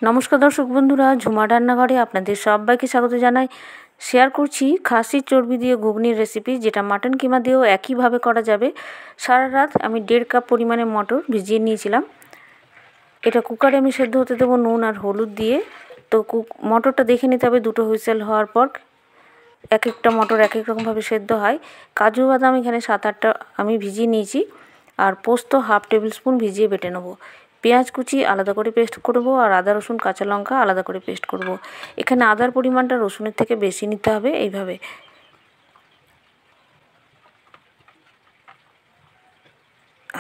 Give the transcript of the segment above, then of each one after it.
নমস্কার দর্শক বন্ধুরা, ঝুমা রান্নাঘরে আপনাদের সবাইকে স্বাগত জানাই। শেয়ার করছি খাসির চর্বি দিয়ে ঘুগনির রেসিপি, যেটা মাটন কিমা দিয়েও একইভাবে করা যাবে। সারা রাত আমি 1.5 কাপ পরিমাণে মটর ভিজিয়ে নিয়েছিলাম। এটা কুকারে আমি সেদ্ধ হতে দেবো নুন আর হলুদ দিয়ে। তো মটরটা দেখে নিতে হবে দুটো হুইসেল হওয়ার পর। এক একটা মটর এক এক রকমভাবে সেদ্ধ হয়। কাজু বাদাম এখানে 7-8টা আমি ভিজিয়ে নিয়েছি, আর পোস্ত হাফ টেবিল স্পুন ভিজিয়ে বেটে নেবো। পেঁয়াজ কুচি আলাদা করে পেস্ট করব, আর আদা রসুন কাঁচা লঙ্কা আলাদা করে পেস্ট করব। এখানে আদার পরিমাণটা রসুনের থেকে বেশি নিতে হবে। এইভাবে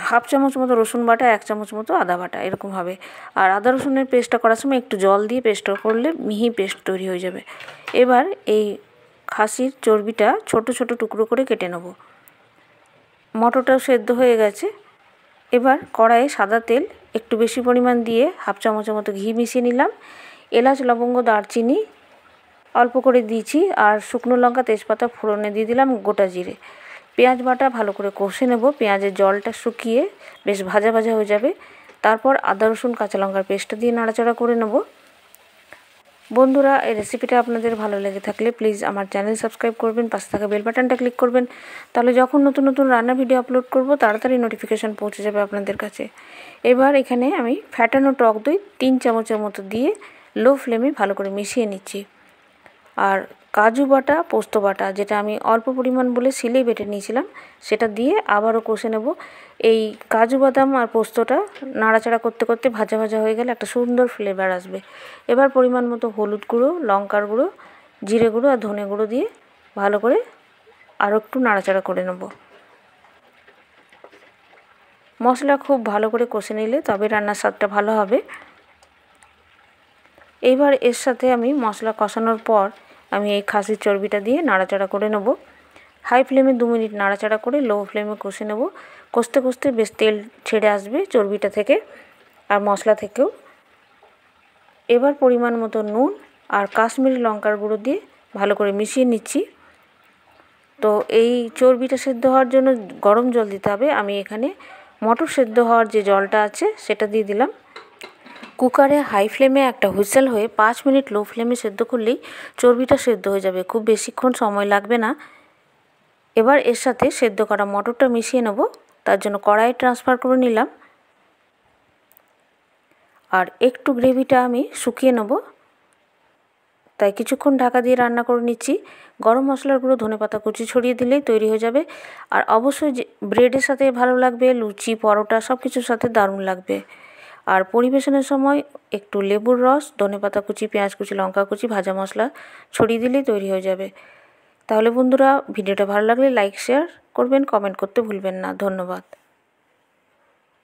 হাফ চামচ মতো রসুন বাটা, 1 চামচ মতো আদা বাটা, এরকম হবে। আর আদা রসুনের পেস্টটা করার সময় একটু জল দিয়ে পেস্টটা করলে মিহি পেস্ট তৈরি হয়ে যাবে। এবার এই খাসির চর্বিটা ছোট ছোট টুকরো করে কেটে নেব। মটরটাও সেদ্ধ হয়ে গেছে। এবার কড়াইয়ে সাদা তেল একটু বেশি পরিমাণ দিয়ে হাফ চামচের মতো ঘি মিশিয়ে নিলাম। এলাচ লবঙ্গ দারচিনি অল্প করে দিয়েছি, আর শুকনো লঙ্কা তেজপাতা ফোড়নে দিয়ে দিলাম গোটা জিরে। পেঁয়াজ বাটা ভালো করে কষে নেব। পেঁয়াজের জলটা শুকিয়ে বেশ ভাজা ভাজা হয়ে যাবে। তারপর আদা রসুন কাঁচা লঙ্কার পেস্টটা দিয়ে নাড়াচাড়া করে নেব। বন্ধুরা, এই রেসিপিটা আপনাদের ভালো লেগে থাকলে প্লিজ আমার চ্যানেল সাবস্ক্রাইব করবেন, পাশে থাকা বেল বাটনটা ক্লিক করবেন। তাহলে যখন নতুন নতুন রান্না ভিডিও আপলোড করব তাড়াতাড়ি নোটিফিকেশান পৌঁছে যাবে আপনাদের কাছে। এবার এখানে আমি ফ্যাটানো টক দই 3 চামচের মতো দিয়ে লো ফ্লেমে ভালো করে মিশিয়ে নিচ্ছি। আর কাজু বাটা পোস্ত বাটা, যেটা আমি অল্প পরিমাণ বলে সিলেই বেটে নিয়েছিলাম, সেটা দিয়ে আবারও কষে নেব। এই কাজু বাদাম আর পোস্তটা নাড়াচাড়া করতে করতে ভাজা ভাজা হয়ে গেলে একটা সুন্দর ফ্লেভার আসবে। এবার পরিমাণ মতো হলুদ গুঁড়ো, লঙ্কার গুঁড়ো, জিরে গুঁড়ো আর ধনে গুঁড়ো দিয়ে ভালো করে আরও একটু নাড়াচাড়া করে নেব। মশলা খুব ভালো করে কষে নিলে তবে রান্নার স্বাদটা ভালো হবে। এইবার এর সাথে আমি মশলা কষানোর পর আমি এই খাসির চর্বিটা দিয়ে নাড়াচাড়া করে নেব। হাই ফ্লেমে 2 মিনিট নাড়াচাড়া করে লো ফ্লেমে কষে নেব। কষতে কষতে বেশ তেল ছেড়ে আসবে চর্বিটা থেকে আর মশলা থেকেও। এবার পরিমাণ মতো নুন আর কাশ্মীরি লঙ্কার গুঁড়ো দিয়ে ভালো করে মিশিয়ে নিচ্ছি। তো এই চর্বিটা সেদ্ধ হওয়ার জন্য গরম জল দিতে হবে। আমি এখানে মটর সেদ্ধ হওয়ার যে জলটা আছে সেটা দিয়ে দিলাম। কুকারে হাই ফ্লেমে একটা হুইসেল হয়ে 5 মিনিট লো ফ্লেমে সেদ্ধ করলেই চর্বিটা সেদ্ধ হয়ে যাবে, খুব বেশিক্ষণ সময় লাগবে না। এবার এর সাথে সেদ্ধ করা মটরটা মিশিয়ে নেব। তার জন্য কড়াই ট্রান্সফার করে নিলাম, আর একটু গ্রেভিটা আমি শুকিয়ে নেব, তাই কিছুক্ষণ ঢাকা দিয়ে রান্না করে নিচ্ছি। গরম মশলার গুঁড়ো ধনেপাতা কুচি ছড়িয়ে দিলেই তৈরি হয়ে যাবে। আর অবশ্যই যে ব্রেডের সাথে ভালো লাগবে, লুচি পরোটা সব কিছুর সাথে দারুণ লাগবে। আর পরিবেশনের সময় একটু লেবুর রস, ধনেপাতা কুচি, পেঁয়াজ কুচি, লঙ্কা কুচি, ভাজা মশলা ছড়িয়ে দিলেই তৈরি হয়ে যাবে। তাহলে বন্ধুরা, ভিডিওটা ভালো লাগলে লাইক শেয়ার করবেন, কমেন্ট করতে ভুলবেন না। ধন্যবাদ।